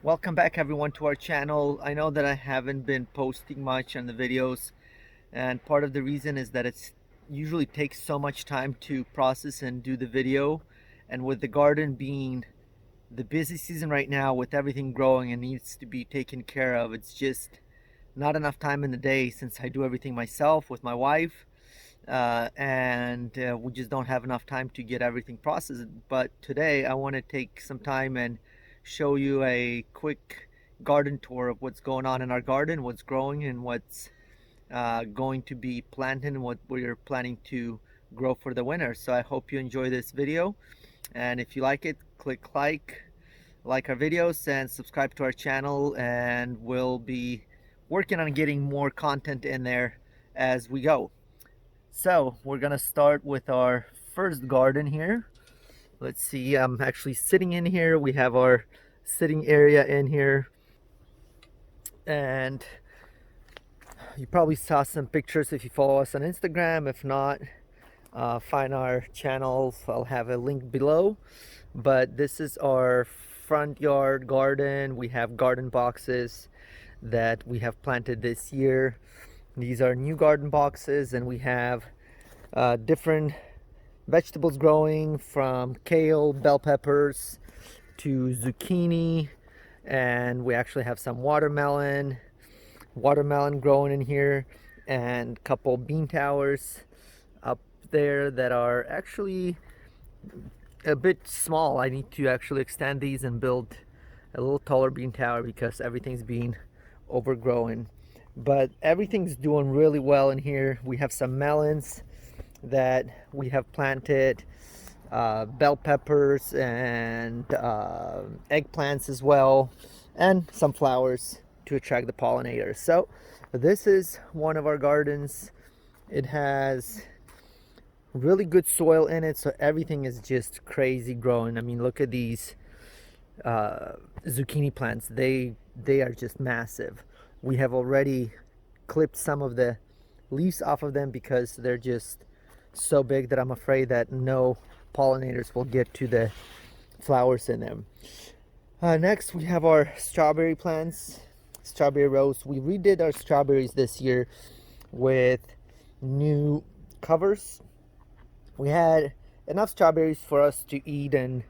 Welcome back everyone to our channel. I know that I haven't been posting much on the videos, and part of the reason is that it's usually takes so much time to process and do the video, and with the garden being the busy season right now with everything growing and needs to be taken care of, it's just not enough time in the day since I do everything myself with my wife, and we just don't have enough time to get everything processed. But today I want to take some time and show you a quick garden tour of what's going on in our garden, what's growing, and what's going to be planted, and what we're planning to grow for the winter. So I hope you enjoy this video, and if you like it, click like our videos and subscribe to our channel, and we'll be working on getting more content in there as we go. So we're gonna start with our first garden here. Let's see, I'm actually sitting in here. We have our sitting area in here, and you probably saw some pictures if you follow us on Instagram. If not, find our channels. I'll have a link below. But this is our front yard garden. We have garden boxes that we have planted this year. These are new garden boxes, and we have different vegetables growing, from kale, bell peppers to zucchini, and we actually have some watermelon growing in here, and a couple bean towers up there that are actually a bit small. I need to actually extend these and build a little taller bean tower because everything's being overgrown. But everything's doing really well in here. We have some melons that we have planted, bell peppers, and eggplants as well, and some flowers to attract the pollinators. So this is one of our gardens. It has really good soil in it, so everything is just crazy growing. I mean, look at these zucchini plants. They are just massive. We have already clipped some of the leaves off of them because they're just so big that I'm afraid that no pollinators will get to the flowers in them. Next, we have our strawberry plants, strawberry rows. We redid our strawberries this year with new covers. We had enough strawberries for us to eat and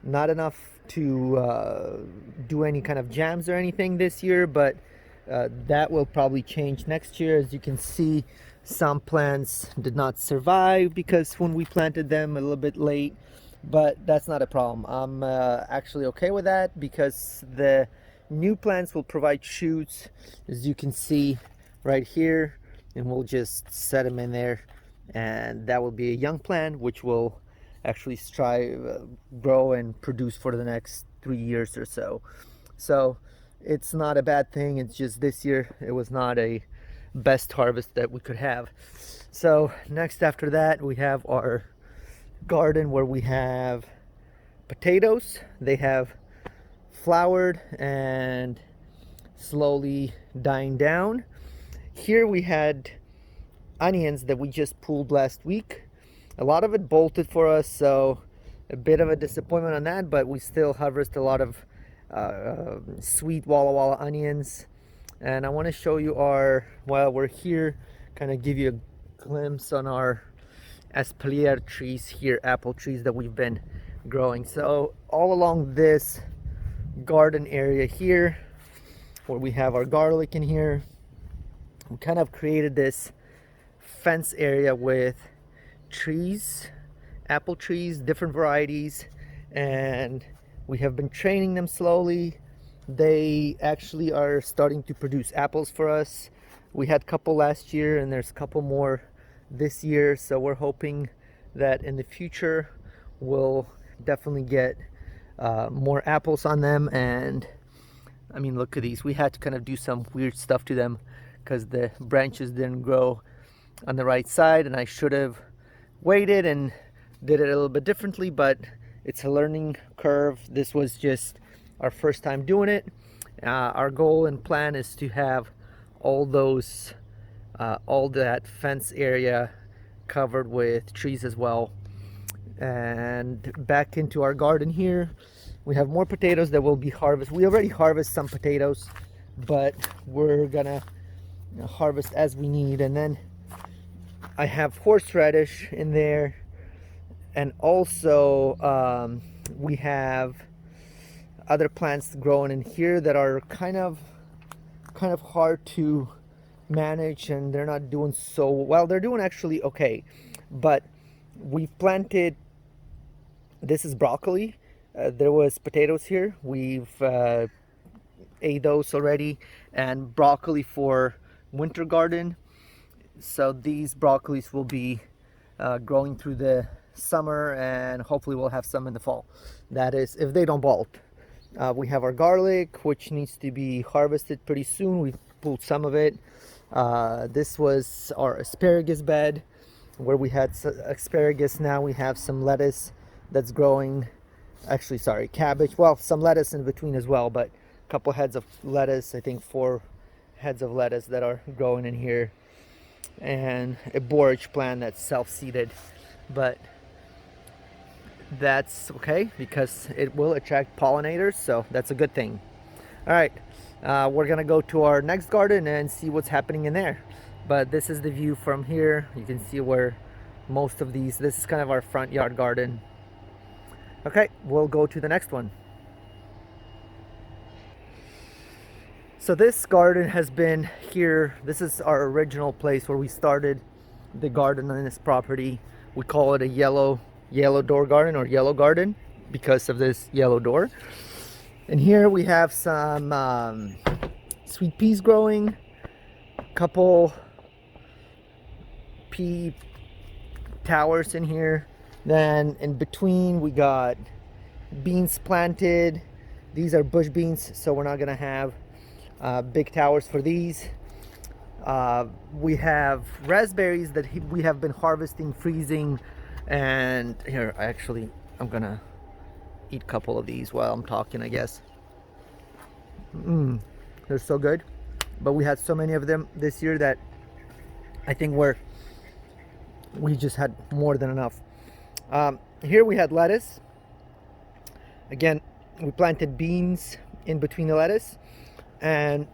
not enough to do any kind of jams or anything this year, but that will probably change next year. As you can see, some plants did not survive because when we planted them a little bit late, but that's not a problem. I'm actually okay with that because the new plants will provide shoots, as you can see right here, and we'll just set them in there, and that will be a young plant which will actually strive, grow and produce for the next 3 years or so. So it's not a bad thing. It's just this year it was not a best harvest that we could have. So next after that, we have our garden where we have potatoes. They have flowered and slowly dying down. Here we had onions that we just pulled last week. A lot of it bolted for us, so a bit of a disappointment on that, but we still harvest a lot of sweet Walla Walla onions. And I want to show you our, while we're here, kind of give you a glimpse on our espalier trees here, apple trees that we've been growing. So all along this garden area here, where we have our garlic in here, we kind of created this fence area with trees, apple trees, different varieties, and we have been training them slowly. They actually are starting to produce apples for us. We had a couple last year, and there's a couple more this year, so we're hoping that in the future we'll definitely get more apples on them. And I mean, look at these. We had to kind of do some weird stuff to them because the branches didn't grow on the right side, and I should have waited and did it a little bit differently, but it's a learning curve. This was just our first time doing it. Our goal and plan is to have all that fence area covered with trees as well. And back into our garden here, We have more potatoes that will be harvested. We already harvest some potatoes, but we're gonna harvest as we need. And then I have horseradish in there, and also we have other plants growing in here that are kind of hard to manage, and they're not doing so well. They're doing actually okay, but we've planted, this is broccoli. There was potatoes here. We've ate those already, and broccoli for winter garden. So these broccolis will be growing through the summer, and hopefully we'll have some in the fall. That is, if they don't bolt. We have our garlic, which needs to be harvested pretty soon. We've pulled some of it. This was our asparagus bed where we had asparagus. Now we have some lettuce that's growing. Actually, sorry, cabbage. Well, some lettuce in between as well, but a couple heads of lettuce. I think 4 heads of lettuce that are growing in here, and a borage plant that's self-seeded, but that's okay because it will attract pollinators, so that's a good thing. All right, we're gonna go to our next garden and see what's happening in there. But this is the view from here. You can see where most of these, this is kind of our front yard garden. Okay, we'll go to the next one. So this garden has been here. This is our original place where we started the garden on this property. We call it a yellow door garden, or yellow garden, because of this yellow door. And here we have some sweet peas growing, a couple pea towers in here. Then in between we got beans planted. These are bush beans, so we're not gonna have big towers for these. We have raspberries that we have been harvesting, freezing, and here I'm gonna eat a couple of these while I'm talking, I guess. They're so good, but we had so many of them this year that I think we just had more than enough. Here we had lettuce. Again, we planted beans in between the lettuce, and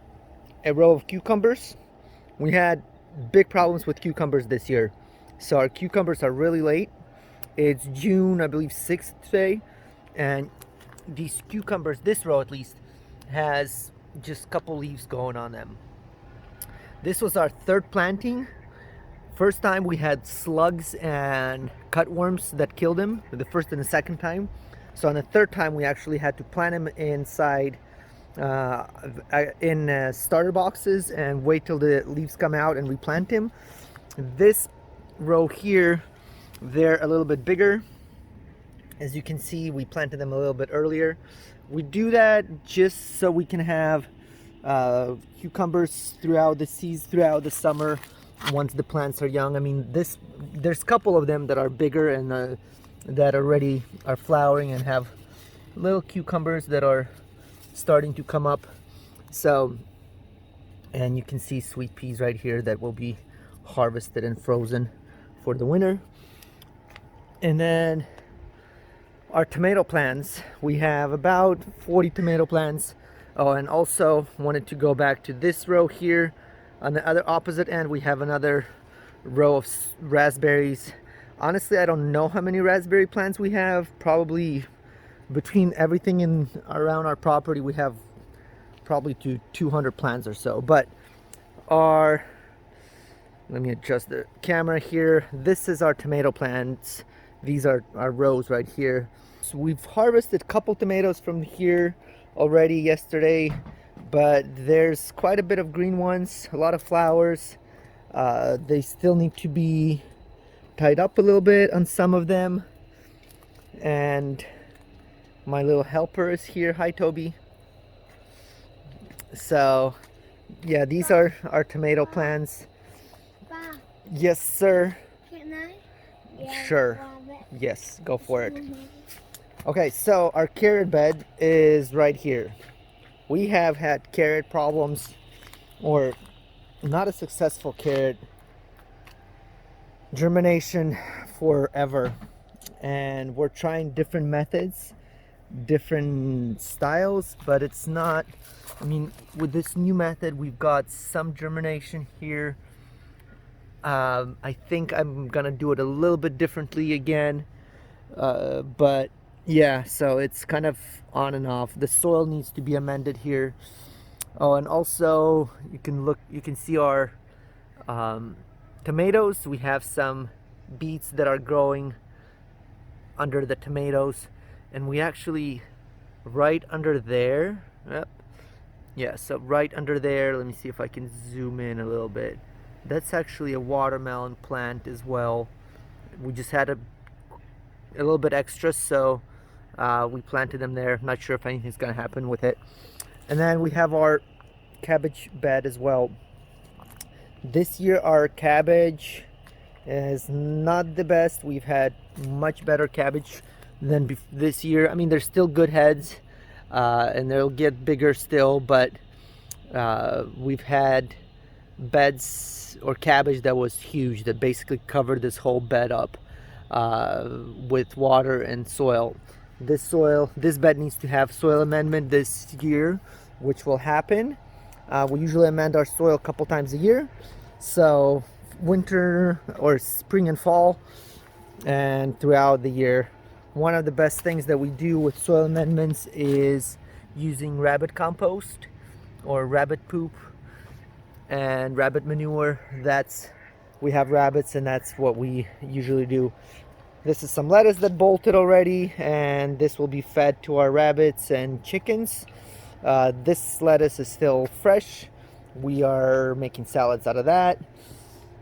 a row of cucumbers. We had big problems with cucumbers this year, so our cucumbers are really late. It's June, I believe, 6th today, and these cucumbers, this row at least, has just a couple leaves going on them. This was our third planting. First time we had slugs and cutworms that killed them, the first and the second time. So on the third time we actually had to plant them inside in starter boxes and wait till the leaves come out and replant them. This row here, they're a little bit bigger. As you can see, we planted them a little bit earlier. We do that just so we can have cucumbers throughout the summer once the plants are young. I mean, there's a couple of them that are bigger and that already are flowering and have little cucumbers that are starting to come up. So, and you can see sweet peas right here that will be harvested and frozen for the winter. And then our tomato plants, we have about 40 tomato plants. Oh, and also wanted to go back to this row here. On the other opposite end, we have another row of raspberries. Honestly, I don't know how many raspberry plants we have. Probably between everything in around our property, we have probably 200 plants or so. But let me adjust the camera here. This is our tomato plants. These are our rows right here. So we've harvested a couple tomatoes from here already yesterday, but there's quite a bit of green ones, a lot of flowers. They still need to be tied up a little bit on some of them. And my little helper is here. Hi, Toby. So yeah, these are our tomato plants. Yes, sir. Can I? Yeah, sure. Yes, go for it. Okay, so our carrot bed is right here. We have had carrot problems, or not a successful carrot germination forever, and we're trying different methods. different styles, but it's not, I mean, with this new method, we've got some germination here. I think I'm gonna do it a little bit differently again, but yeah, so it's kind of on and off. The soil needs to be amended here. Oh, and also you can see our tomatoes. We have some beets that are growing under the tomatoes, and we actually right under there, yep, yeah, so right under there, let me see if I can zoom in a little bit. That's actually a watermelon plant as well. We just had a little bit extra, so we planted them there. Not sure if anything's gonna happen with it. And then we have our cabbage bed as well. This year our cabbage is not the best. We've had much better cabbage than this year. I mean, they're still good heads, and they'll get bigger still, but we've had beds or cabbage that was huge, that basically covered this whole bed up with water and soil. This bed needs to have soil amendment this year, which will happen. We usually amend our soil a couple times a year, so winter or spring and fall and throughout the year. One of the best things that we do with soil amendments is using rabbit compost or rabbit poop and rabbit manure. We have rabbits, and that's what we usually do. This is some lettuce that bolted already, and this will be fed to our rabbits and chickens. This lettuce is still fresh. We are making salads out of that.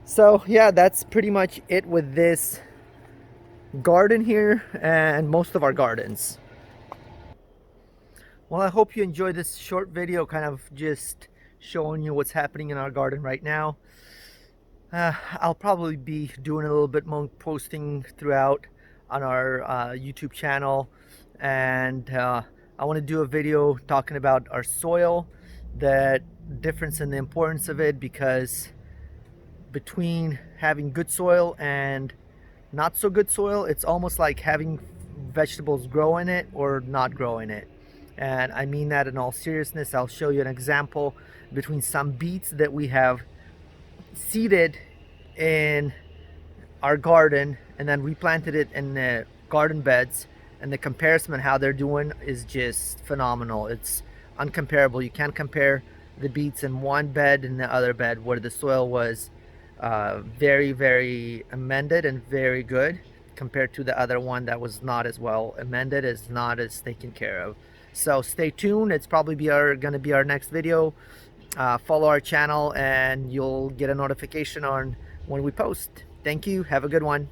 So yeah, that's pretty much it with this garden here and most of our gardens. Well, I hope you enjoyed this short video, kind of just showing you what's happening in our garden right now. I'll probably be doing a little bit more posting throughout on our YouTube channel, and I want to do a video talking about our soil, the difference and the importance of it, because between having good soil and not so good soil, it's almost like having vegetables grow in it or not grow in it. And I mean that in all seriousness. I'll show you an example between some beets that we have seeded in our garden and then replanted it in the garden beds, and the comparison on how they're doing is just phenomenal. It's uncomparable. You can't compare the beets in one bed and the other bed where the soil was very, very amended and very good, compared to the other one that was not as well amended, is not as taken care of. So stay tuned. It's probably gonna be our next video. Follow our channel and you'll get a notification on when we post. Thank you. Have a good one.